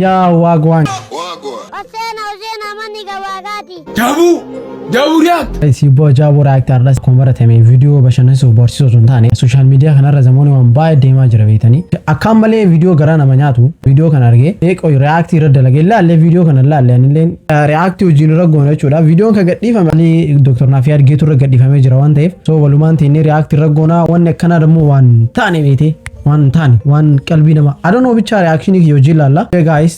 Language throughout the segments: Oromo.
يا واغوان وسينا مني قواقاتي جابوريات سيبو جابو راكتر لس كومبرت همي فيديو بشنس وبورسيسو سنتاني سوشال ميديا كان رزموني وان باي ديما جربيتني اكمل فيديو غرانا منياتو فيديو كان ارغي ايك او رياكتي رد لغي لا لي فيديو كان لا لين لين رياكتي وجين رغونه چودا فيديو كان غدي فاملي دكتور نافيار جيتو رغدي فامي جراوان تيف سو ولمان تيني رياكتي رغونا وان كان دمو وان تاني بيتي وان قلبي نما I don't know which reaction you jilla la hey guys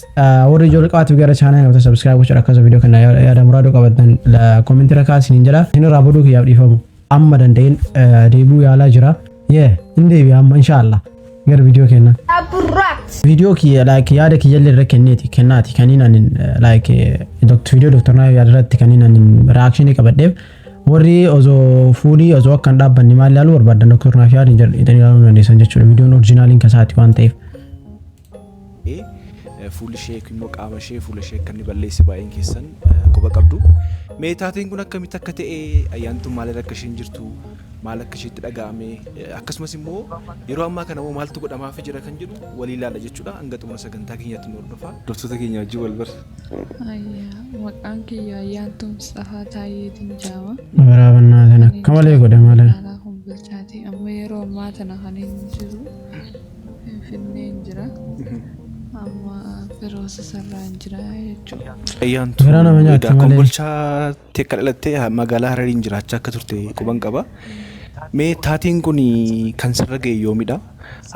what is your qat bigara channel no subscribe which rakaza video kana ya da murado qabadan la comment raka sininjala hin rabudu ki yabdi famu amma dandain debu yala jira yeah inde bi amma inshallah gar video kenna video ki like yada ki yalle rakenneti kennati kanina like doctor na yada ratti kanina reaction qabadde warri ozo fuli ozo kan dabbanni mal yalu warbadan doctor na fiar injal idani yalu ne sanjechu video original in kasati wan taif full shake immoo qaama ishee full shake kan balleessi baay'een keessan quba qabdu meetaatiin kun akkamitti akka ta'e ayyaantu maal akka isheen jirtu maal akka isheetti dhaga'ame akkasumas immoo yeroo ammaa kana immoo maaltu godhamaa fi jira kan jedhu walii ilaala jechuudha hanga xumura sagantaa keenyaatti nu hordofa doktorota keenya wajjin wal barra maqaan kiyya ayyaantuun safaa taayeetiin jaama waraabannaa sana kamalee godhe malee bilchaati amma yeroo ammaa tana kan hin jiru finfinneen jira amma firoosa sarraan jira jechuudha. Ayyaantu egaa kombolchaa teekka dhalattee magaalaa Harariin jiraachaa akka turte quban qaba. Mee taateen kun kan sirra ga'e yoomidha?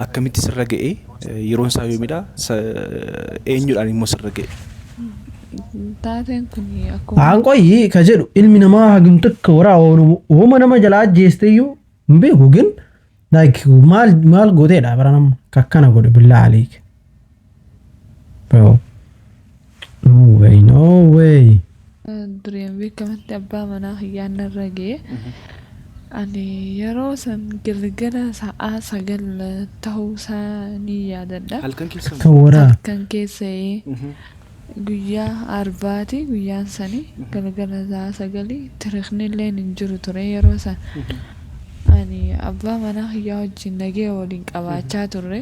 Akkamitti sirra ga'e? Yeroon isaa yoomidha? Eenyudhaan immoo sirra ga'e? Taateen kun akkuma qoyi ka jedhu ilmi namaa hagam takka waraa uuma nama jalaa ajjeesteeyyuu hin beeku gin like maal gooteedha bara nama kakkana godhe billaa aliik. Bro, no way. Dureen beekamatti abbaa manaa hiyyaan irra ga'e. Ani yeroo san galgala sa'aa 9 ta'uusaa ni yaadadha. Halkan keessa Halkan keessa guyyaa arbaati guyyaan sanii galgala sa'aa 9 tiriqnillee hin jiru ture yeroo san. Ani abbaa manaa hiyyaa wajjin nagee waliin qabaachaa turre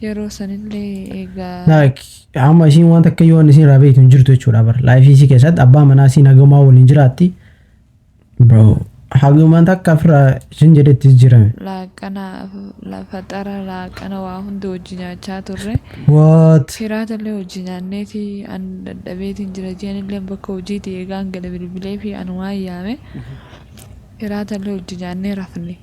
yeroo sanillee egaa like amma isin waan takka yoo isin rabeetu hin jirtu jechuudha bar life isii keessatti abbaa manaa isin nagamaa waliin jiraatti bro hagumaan takka fira isin jedhetti jirame laaqana lafa xara laaqana waa hunda wajjin nyaachaa turre what firaatallee wajjin nyaanneeti an dadhabeetiin jira jeenillee bakka hojiiti eegaan gala bilbilee fi anumaa yaame firaatallee wajjin nyaannee rafne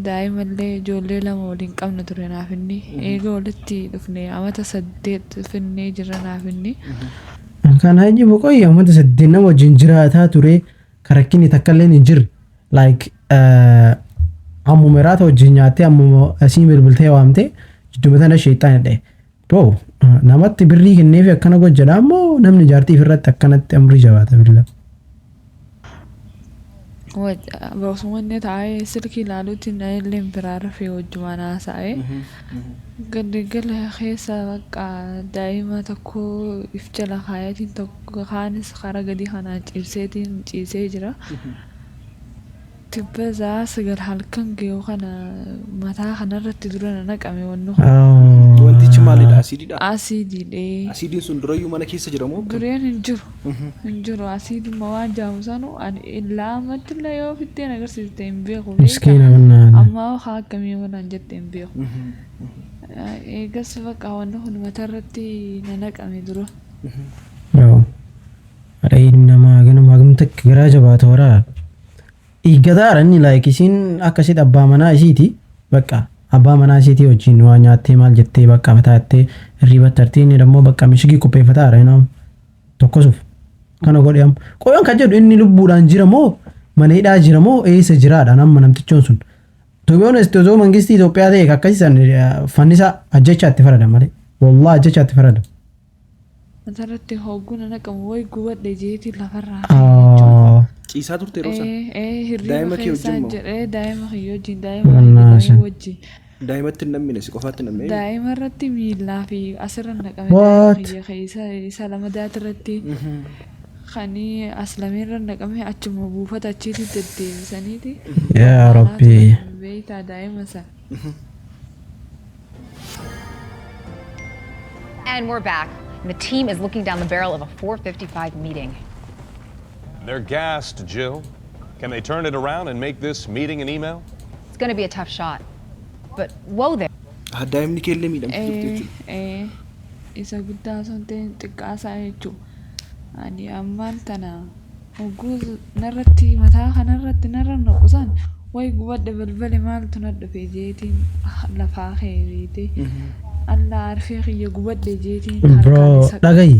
daa'imallee ijoollee lama waliin qabna ture naaf inni eega walitti dhufne amata 8 finnee jirra naaf inni kan haji boqoy amata 8 nama wajjin jiraataa ture karakkini takkallee hin jirre like ammu meraata wajjin nyaattee ammu asii bilbiltee waamte jidduma tana sheexaan dha'e bro namatti birrii kenneefi akkana gojjadha ammoo namni jaartii irratti akkanatti amrii jabaata billa Boosummaanne taa'ee silkii ilaaluutti illee biraarra fi wajjumaan haasa'ee gaddegala keessa bakka daa'ima tokko if jala kaayatiin tokko kaanis karaa gadi kanaan ciibseetiin ciisee jira. Tibba zaa sagal halkan ga'u kana mataa kanarratti dura naqame wannu. Wantichi maalidha? Asiididha? Asiididhe. Asiidiin sun durayyuu mana keessa jira moo? Dureen hin jiru. Asiidiin waan jaamu sanu illaa ammatti illee yoo fitteen agarsiiste hin beeku. Miskiina bannaan. Ammaa haa akkamii malaan jette hin beeku. Eegas bakka wanna kun matarratti naqame dura. Yoo. Adha ilmi namaa ganama hagamtakka garaa jabaata waraa. Igataara inni like isin akkasitti abbaa manaa isiiti bakka abbaa manaa isiiti wajjin waa nyaattee maal jettee bakka fataattee hirriba tartee inni dammoo bakka mishigii qopheeffataara inni tokkosuuf kana godhe amma qoyoon kan jedhu inni lubbuudhaan jira moo mana hidhaa jira moo eessa jiraadha nama namtichoon sun to be honest osoo mangistii Itoophiyaa ta'e akkasisan fannisaa ajjechaatti faradama malee wallah ajjechaatti faradama. Matarratti hogguna naqamu way gubadhe jeetii lafarraa. Ciisaa turte yeroo san? Hirriba keessaan jedhee daa'ima kiyya wajjin daa'ima wajjin. Daa'imatti hin nammine si qofaatti nammee? Daa'ima irratti miillaa fi asirra naqame daa'ima kiyya isa lama daatirratti kanii aslameerra naqame achuma buufata achiitti deddeebisaniiti. Yaa Rabbi. Beeytaa daa'ima isa. And we're back. And the team is looking down the barrel of a 4:55 meeting. They're gassed, Jill. Can they turn it around and make this meeting an email? It's going to be a tough shot. But whoa there. Daa'imni keellee miidhamtu jirti jechuudha. Isa guddaa sun ta'e xiqqaasaa jechuudha. Ani ammaan tana hogguu narratti mataa kanarratti narra noqosan way gubadde balbale maaltu na dhufe jeetiin lafaa keebiite. Allah arfee kiyya gubadde jeetiin. Bro dhagayi.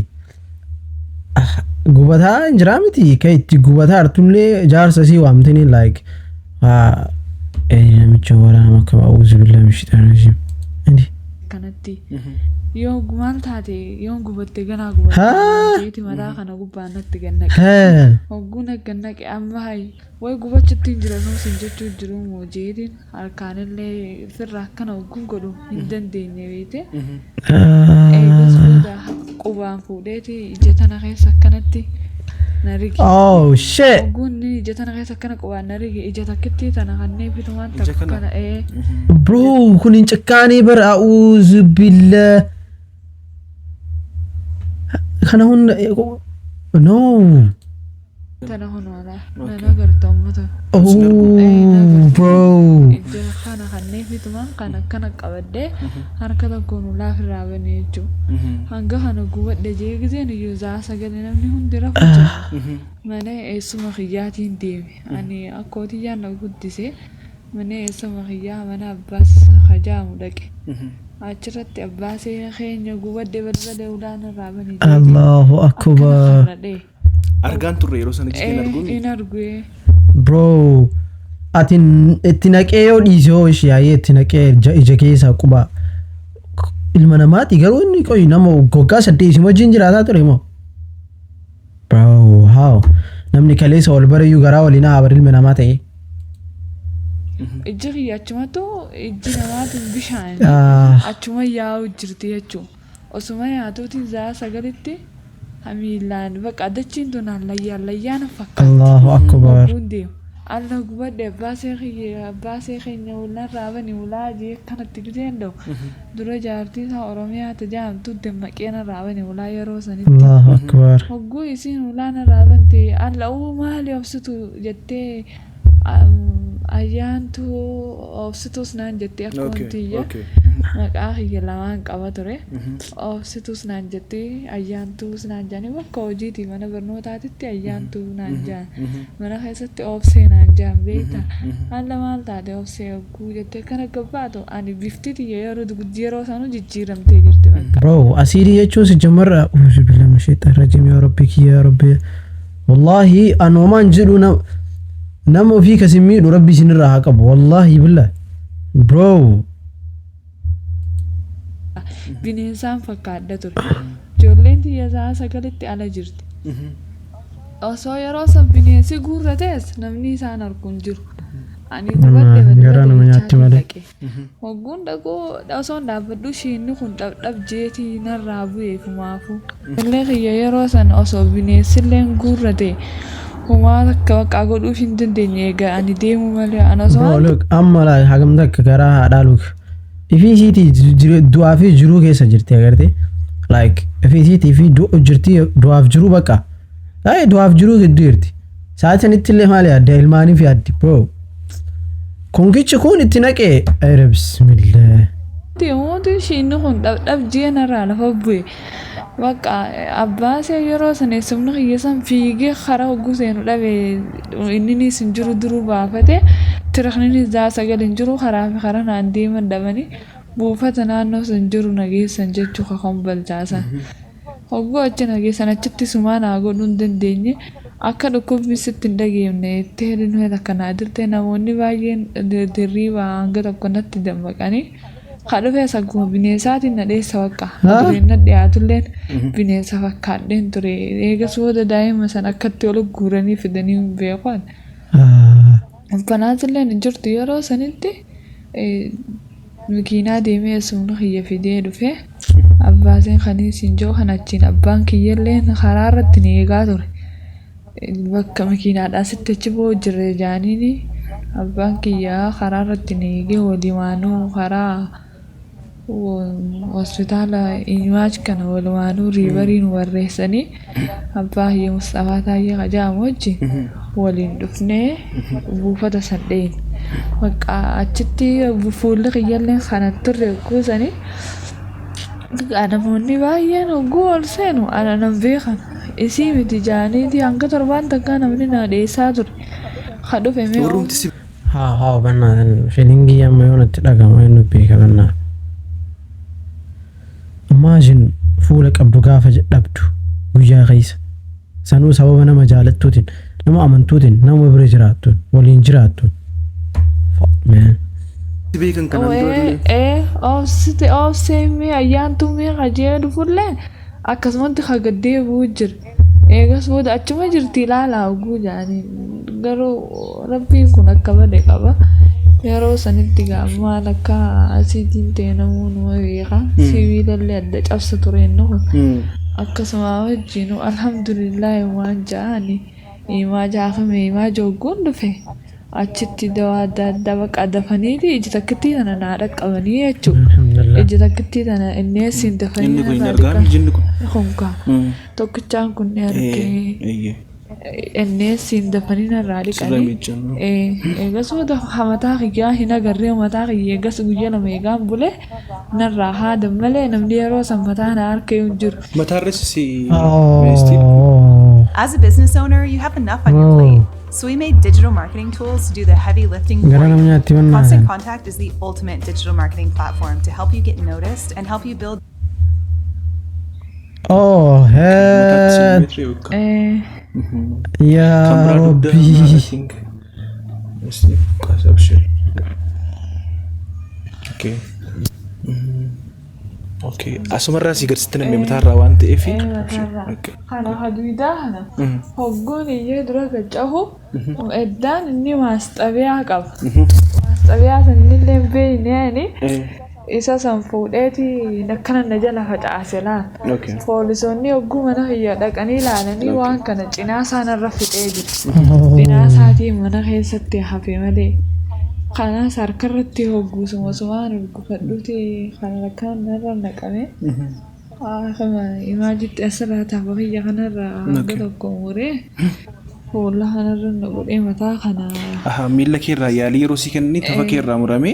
Gubataa hin jiraa miti ka itti gubataa artullee jaarsa sii waamtanii like namicha waraana akka a'uuzu billahi min shaytaani rajiim. Kanatti yoo gumaal taate yoo gubatte ganaa gubatte jeeti mataa kana gubbaan natti gannaqe hogguna gannaqe amma hay way gubachutti hin jiran sin jechuu jiru moo jeetiin harkaanillee firra akkana hogguun godhu hin dandeenye beete eegas fuudha qubaan fuudheeti ija tana keessa akkanatti narigi oh shit hogguun ija tana keessa akkana qubaan narigi ija takkitti tana kannee fitumaan takka kana bro kun hin cakkaanii bar a'uuzu billahi kana hunda no tana honola nana gartamata oh bro ija kana kannee fitumaan kana kana qabadde harka tokkoon laaf irraa bane jechuudha hanga kana gubadde jee giseen iyyuu zaa sagalee namni hundi rafu jira mana eessuma kiyyaatiin deeme ani akkootiyyaan na guddise mana eessuma kiyyaa mana abbaas hajaamu dhaqe achirratti abbaasee keenya gubadde balbala ulaan irraa bane Allahu akbar argaan turre yeroo sana jitteen arguun in argue bro atin itti naqee yoo dhiise yoo ishee itti naqee ija keessa quba ilma namaati garuu inni qoy nama goggaa 8 wajjin jiraataa ture moo bro how namni kaleessa wal barayyuu garaa waliin haa ilma namaa ta'e ijji kiyyaachumatu ijji namaatu bishaan achuma yaa'u jirti jechuudha osuma yaatuutiin zaa sagalitti hamiilaan baqa dachiin tun layyaan fakkaata Allahu akbar Allah gubadde abbaasee keenya ulaan raabani ulaa jee kanatti giseen da'u dura jaartii isaa oromiyaa tajaamtu dammaqeena raabani ulaa yeroo sanitti Allahu akbar hogguu isiin ulaan raabante Allah maali obsitu jettee ayyaantu obsitus naan jettee akkontiyya maqaa kiyya lamaan qaba ture obsitus naan jettee ayyaantuus naan jaani bakka hojiiti mana barnootaatitti ayyaantuu naan jaan mana keessatti obsee naan jaan beekta alla maal taate obsee hogguu jettee kana gabbaatu ani bifti tiyya yeroo sanuu jijjiiramtee jirti bakka bro asiirii jechuun si jamarra uuzu billahi min shaytaani rajiim yaa rabbi kiyya yaa rabbi wallahi anoomaan jedhu nama ofii kasin miidhu rabbi isinirraa haa qabu wallahi billahi bro bineensaan fakkaadha ture ijoolleen tiyya isaa sagalitti ala jirti osoo yeroo san bineensi guurratees namni isaan arguun jiru ani gubadde balbala hogguun dhaquu osoo dhaabbadhu shiinni kun dhabdhab jeetii narraa bu'ee kumaafu illee kiyya yeroo san osoo bineensilleen guurrate humaa takka baqqaa godhuuf hin dandeenye egaa ani deemu malee ana osoo bro look amma hagamta akka garaa haadhaa look ifii isiitii du'aa fi jiruu keessa jirti agarte like ifii isiitii fi jirti du'aaf jiruu bakka du'aaf jiruu gidduu jirti sa'aatii sanitti illee maali adda ilmaanii fi addi bro kungichi kun itti naqee ayre bismillah deemuuti shiinni kun dhabdhab ji'a narraa lafa bu'e bakka abbaasee yeroo saneessumni kiyyasan fiigee karaa hogguu seenu dhabe inninis hin jiru duruu baafate tirakninis zaa sagal hin jiru karaa fi karaa naan deeman dhabanii buufata naannoo san jiru nageessan jechuu kakon balchaasan hogguu achi nageessan achitti sumaa naa godhuu hin dandeenye akka dhukkubni sitti hin dhageemne itti hedinuu takka naa dirtee namoonni baay'een dirriibaa hanga tokko natti dammaqanii kadhufee saguma bineensaatiin nadheessa bakka dureen dhiyaatulleen bineensa fakkaadheen ture eegas booda daa'ima san akkatti ol guuranii fidanii hin beekan kanaatilleen hin jirtu yeroo sanitti makiinaa deemee sumna kiyya fidee dhufe abbaaseen kaniis hin jiru kan achiin abbaan kiyyalleen karaa irratti ni eegaa ture bakka makiinaadhaa sitti achi boo jirre jaaniini abbaan kiyyaa karaa irratti ni eegee waliimaanuu karaa hospitaala imaaj kana walumaanuu riivariin warreessanii abbaa hiyyee Mustafaa Taayyee Qajaamoo wajjin waliin dhufnee buufata sadheen bakka achitti fuulli kiyyalleen kana turre kuusanii namoonni baay'een hogguu ol seenu ana nan beekan isii miti jaaniiti hanga torbaan takkaa namni na dheessaa ture ka dhufe mee haa bannaa shilingii amma yoonatti dhagama inni beeka bannaa imagine fuula qabdu gaafa dhabdu guyyaa keessa sanuu sababa nama jaalattuutiin nama amantuutiin nama bira jiraattuun waliin jiraattuun man beekan kana obseemee ayyaantumee qajeelu fullee akkasumatti hagaddee buu jira eegas booda achuma jirti ilaalaa oguu jaanii garuu rabbiin kun akka bade qaba yeroo sanitti maal akka asiitiin ta'e namuu numa beeka sibiilallee adda cabsa tureen nuhu akkasuma wajjin alhamdulillaahi waan ja'ani imaa jaafame imaa jogguun dhufe achitti dawaa adda addaa baqa dafaniiti iji takkitti tana naa dhaqqabanii jechuudha iji takkitti tana inni siin dafanii hunka tokkichaan kun ni argee inni siin dafanii narraa dhiqanii eegas booda mataa kiyyaa hin agarree mataa kiyya eegas guyyaa lama eegaan bule narraa haada malee namni yeroo san mataa na harkee hin jiru. As a business owner, you have enough on your plate. So we made digital marketing tools to do the heavy lifting for you. Constant Contact is the ultimate digital marketing platform to help you get noticed and help you build. Oh, head. Ya Rabbi. Okay. Okay. Asumarraa si garsitti namni mataarraa waan ta'eef. Kana haduudaa kana hoggoon iyyee dura gacahu eddaan inni maasxabiyaa qaba. Maasxabiyaa sanillee beeyneeni isa san fuudheeti akkana na jala facaase laal. Poolisoonni hogguu mana kiyya dhaqanii ilaalanii waan kana cinaa isaanirra fixee jira. Cinaa isaatii mana keessatti hafe malee. Kanas harkarratti hogguusuma sumaan urgufadhuuti kana lakkaan narra naqame akkama imaajitti asirraa taa'u biyya kanarraa hanga tokko muree fuula kanarra godhee mataa kana miila keerraa yaalii yeroo si kenni tafa keerraa murame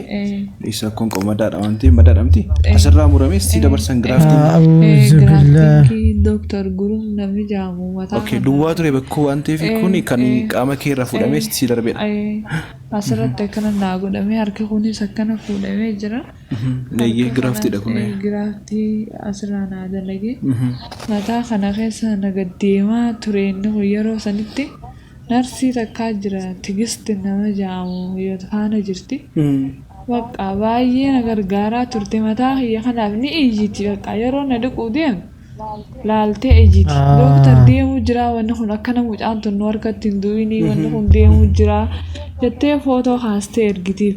isa kun qomadaadha waan ta'eef madaadhamti asirraa murame si dabarsan giraaftii Dr. Gurum namni jaamu mataa kana duwwaa ture bakkoo waan ta'eef kun kan qaama keerraa fuudhamee si darbedha. Asirratti akkana naa godhamee harka kunis akkana fuudhamee jira. Giraaftiidha kun. Giraaftii asirraa naa dalagee mataa kana keessa nagaddeemaa ture inni yeroo sanitti narsii takkaa jira tigisti nama jaamu yoo faana jirti. Bakka baay'ee na gargaaraa turte mataa kiyya kanaaf ni iyyiti bakka yeroo na dhiquu deemu. Laaltee ejiti Dr. deemuu jira wanni kun akkana mucaan tun harkatti hin du'inii wanni kun deemuu jira jettee footoo kaastee ergitiif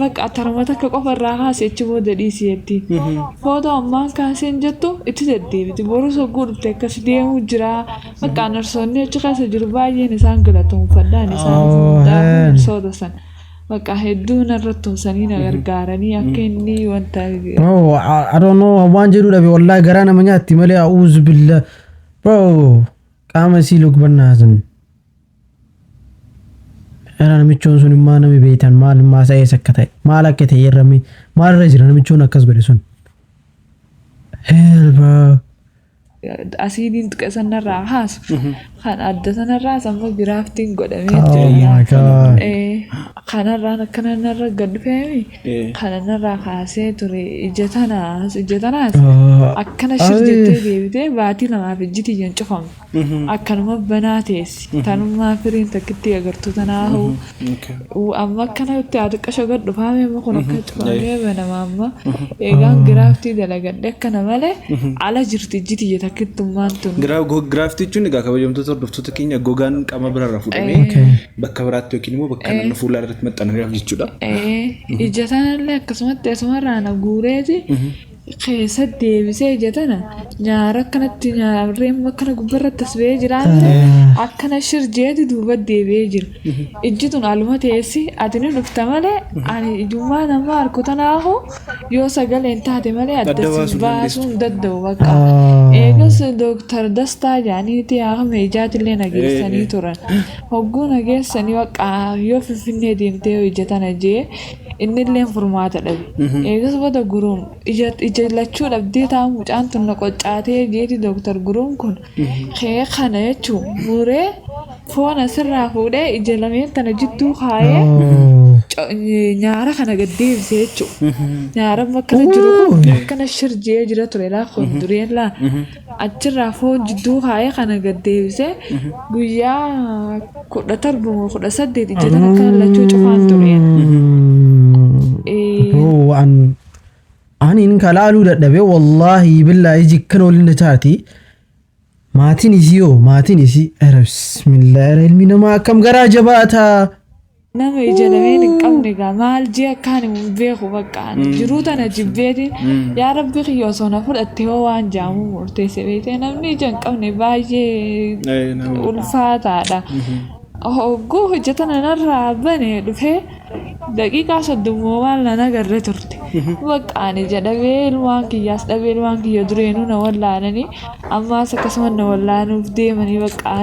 bakka tarmata akka qofarraa kaasee achi booda dhiisii jetti footoo ammaan kaaseen jettu itti deddeebiti borus hogguu dhufte akkas deemuu jira bakka narsoonni achi keessa jiru baay'een isaan galatoomfadhaan isaan narsoota san. Bakka hedduu narratti tumsanii na gargaaranii akka inni wanta I don't know waan jedhu dhabe wallahi garaa nama nyaatti malee a'uuzu billah bro qaama sii lugbannaasan era namichoon sun immaa nami beeytan maal maasa'ees akka ta'e maal akka ta'e irrami maalirra jira namichoon akkas godhe sun hell bro asiidiin tuqesanarraa haasu kan adda sanarraa samma giraaftiin godhamee jira kanarraan akkanarra gad dhufeemi kanarraa kaasee ture ija tanaas akkana shirjettee deebitee baatii lamaaf ijjiti ijjan cufamu akkanuma banaa teessi tanummaa firiin takkitti agartuu tanaahu amma akkana itti xiqqasho gad dhufaame amma kun akka cufamee banama amma eegaan giraaftii dalagadhe akkana malee ala jirti ijjiti ijja takkittummaan tun. Giraaftii jechuun egaa kabajamtoota hordoftoota keenya gogaan qaama biraarraa fuudhamee bakka biraatti yookiin immoo bakka naannoo fuulaa irratti maxxanfamuuf jechuudha. Ija sanallee akkasumatti asumarraa na guureeti keessa deebisee jetana nyaara akkanatti nyaarreen akkana gubbarra tasbee jiraan akkana shirjeeti duuba deebi'ee jira. Ijji tun aluma teessi ati ni dhufta malee ani ijummaa nama harkutanaahu yoo sagaleen taate malee addasi baasuun dadda'u bakka. Eegas Dooktar Dastaa jaaniiti haakame ijaatillee nageessanii turan. Hogguu nageessanii bakka yoo Finfinnee deemtee hojjetana jee innillee furmaata dhabe. Eegas bada guruun ija lachuu dhabdee taa mucaan tun na qoccaatee jeeti Dooktar Guruun kun kee kana jechuun muree foon asirraa fuudhee ija lameen tana jidduu kaayee nyaara kana gaddeebisee jechuudha. Nyaara akkana jiru kun akkana shirjee jira ture laafon dureen laa achirraa foon jidduu kaayee kana gaddeebisee guyyaa 17 ija tana kan lachuu cufaan tureen. Ani in kalaaluu dadhabee wallaahi billaahi jikkan waliin taati maatiin isii bismillah ilmi namaa akkam garaa jabaataa. Nama ija lameen hin qabne gaa maal jee akkaan hin beeku bakka jiruu tana jibbeetiin yaa rabbi kiyya osoo na fudhatte hoo waan jaamuu murteesse beekte namni ija hin qabne baay'ee ulfaataadha. Hogguu hojjetana narraa bane dhufee daqiiqaa 30 waan na agarre turte. Bakka ani jedhabee ilmaan kiyyaas dhabee ilmaan kiyya dureenuu na wallaananii ammaas akkasuma na wallaanuuf deemanii bakka.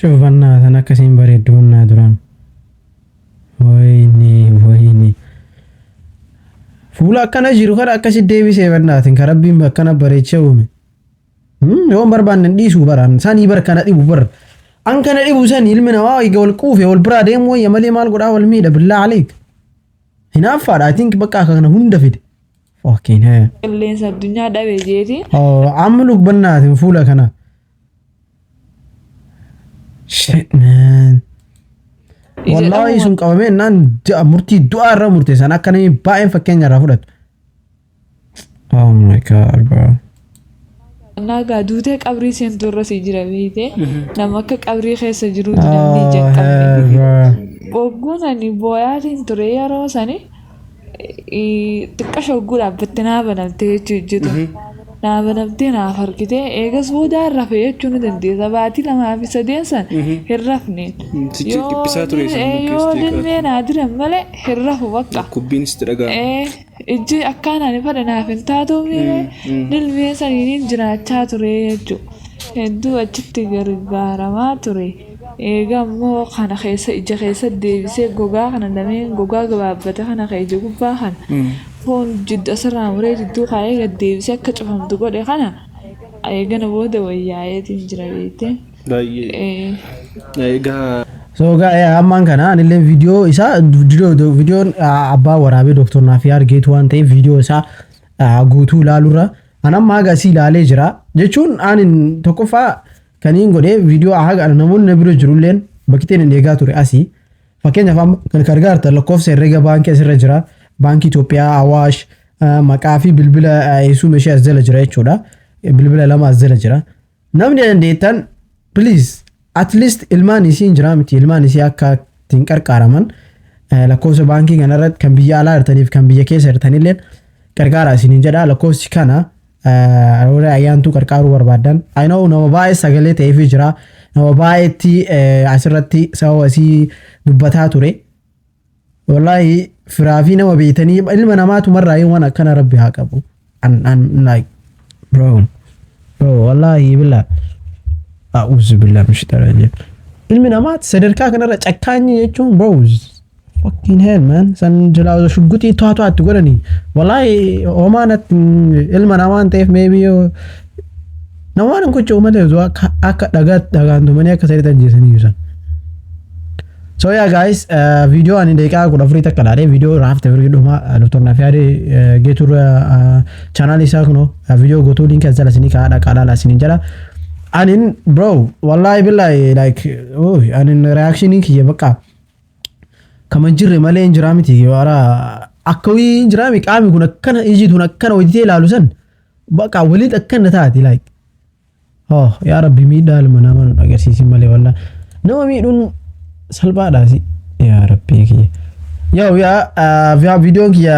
Shufannaa tan akkasiin bareedduunnaa duraan. Wayni. Fuula akkana jiru kada akkasi deebisee bannaatiin kan rabbiin akkana bareechee uume. Yoo barbaanne dhiisuu baraan sanii bar kana dhibu bar. An kana dhibu sanii ilmi namaa eega wal quufe wal biraa deemu wayya malee maal godhaa wal miidha billaa aleek. Hinaaffaadha I think bakka kana hunda fide. Fucking hell. Qilleensa addunyaa dhabe jeeti. Amma lubbannaatiin fuula kana. Shit man. Wallahi sun qabamee naan murtii du'aa irra murteessan akka namni baay'een fakkeenya irraa fudhatu. Oh my god bro. Nagaa duutee qabrii seentu irra si jira beekte nama akka qabrii keessa jiruuti namni ija qabne. Ogguun ani booyaatiin ture yeroo sani xiqqasha ogguu dhaabbatte naa banamtee jechuu ijjitu. Naa banamtee naaf harkitee eegas booda hin rafne jechuu ni dandeessa. Baatii 2 fi 3 san hin rafne. Yoo dilmee naa diran malee hin rafu bakka. Kubbiinis itti dhaga'ama. Ijji akkaan ani fedha naaf hin taatu dilmee saniin jiraachaa ture jechuudha. Hedduu achitti gargaaramaa ture. Egaa immoo kana keessa ija keessa deebisee gogaa kana lameen gogaa gabaabbata kana ija gubbaa kana foon jiddu asirraa muree jidduu kaayee gad deebisee akka cufamtu godhe kana eegana booda wayyaayeetiin jira beekte. Egaa. So ammaan kana anillee viidiyoo isaa viidiyoon abbaa waraabee Dooktor Naafiyaar Geetuu waan ta'eef viidiyoo isaa guutuu ilaaluurra an amma agasii ilaalee jira jechuun anin tokkoffaa kaniin godhee viidiyoo haga namoonni bira jirulleen bakkiteen hin eegaa ture asii fakkeenyaaf kan gargaarta lakkoofsa herreega baankii asirra jira baankii Itoophiyaa Awaash maqaa fi bilbila eessuma ishee as jala jira jechuudha bilbila 2 as jala jira namni dandeettan please at least ilmaan isii hin jira miti ilmaan isii akka ittiin qarqaaraman lakkoofsa baankii kanarratti kan biyya alaa jirtaniif kan biyya keessa jirtanillee gargaara isiniin jedha lakkoofsi kana warra ayyaantuu qarqaaruu barbaadan I know nama baay'ee sagalee ta'eef jira nama baay'eetti asirratti sababa asii dubbataa ture wallahi firaa fi nama beeytanii ilma namaatu marraa waan akkana rabbi haa qabu and like bro wallahi billah a'udhu billahi minash shaitanir rajim ilmi namaat sadarkaa kanarra cakkaanyi jechuun bro fucking hell man san jalaa shuggutii to'atu atti godhani wallahi homaanat ilma namaan ta'eef maybe namaan kun cuumate akka dhagaantumanii akka sadiitan jeesanii yuusan. So yeah guys video ani deeqaa 14 takka laalee video raafte firgidhuma Dr. Naafiyaar Geetuu channel isaa kuno video gotuu link asala sini kaadha qaalaala sini jala anin bro wallahi billahi like anin reaction kiyya bakka kama jirre malee injira miti wara akkawi injira mi qaami kun akkana ijituun akkana wajjee ilaalu san bakka waliin akkana taati like ya rabbi miidhaa ilma namaa nu agarsiisi malee wallahi nama miidhuun salphaadhaasi ya rabbi kiyya yaa video kiyya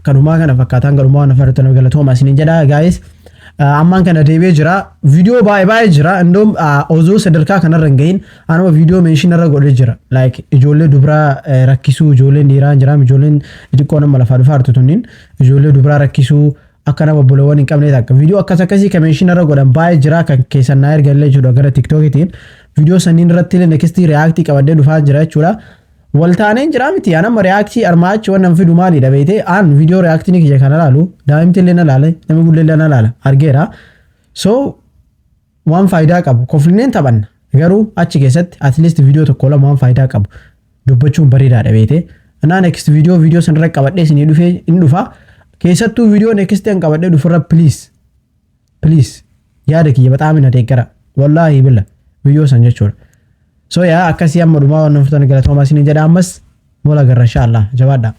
kanumaa kana fakkaataan garumaa waan afartan galatooma isin jedha guys. Ammaan kana deebi'ee jira video baay'ee jira indoom osoo sadarkaa kanarra hin gahin anuma video mention irra godhee jira like ijoollee dubraa rakkisuu ijoolleen dhiiraa jira ijoolleen xiqqoo nama lafa dhufaa artu tunniin ijoollee dubraa rakkisuu akka nama bolowwan hin qabne takka video akkasii kan mention irra godhan baay'ee jira kan keessan na ergalee jiru gara TikTokitiin video saniin irratti illee next react qabadee dhufaa jira jechuudha. Waltaaneen jira miti anama react armaachi wannan fidu maali dhabeete aan video react ni kiyya kana laalu daa'imti illee na laale namni gullee illee na laala argeera. So waan faayidaa qabu koflineen taphanna garuu achi keessatti at least video tokko lama waan faayidaa qabu dubbachuun bareedaa dhabeete. Anaa next video sanarra qabadhee isinii dhufee in dhufa keessattuu video next an qabadhee dhufurra please yaada kiyya baxaamina deeggara wallaahi billa video san jechuudha. So yaa akkasii amma dhumaa waan nuuftan galatooma isin jedha ammas mola garra inshallah jabaadha.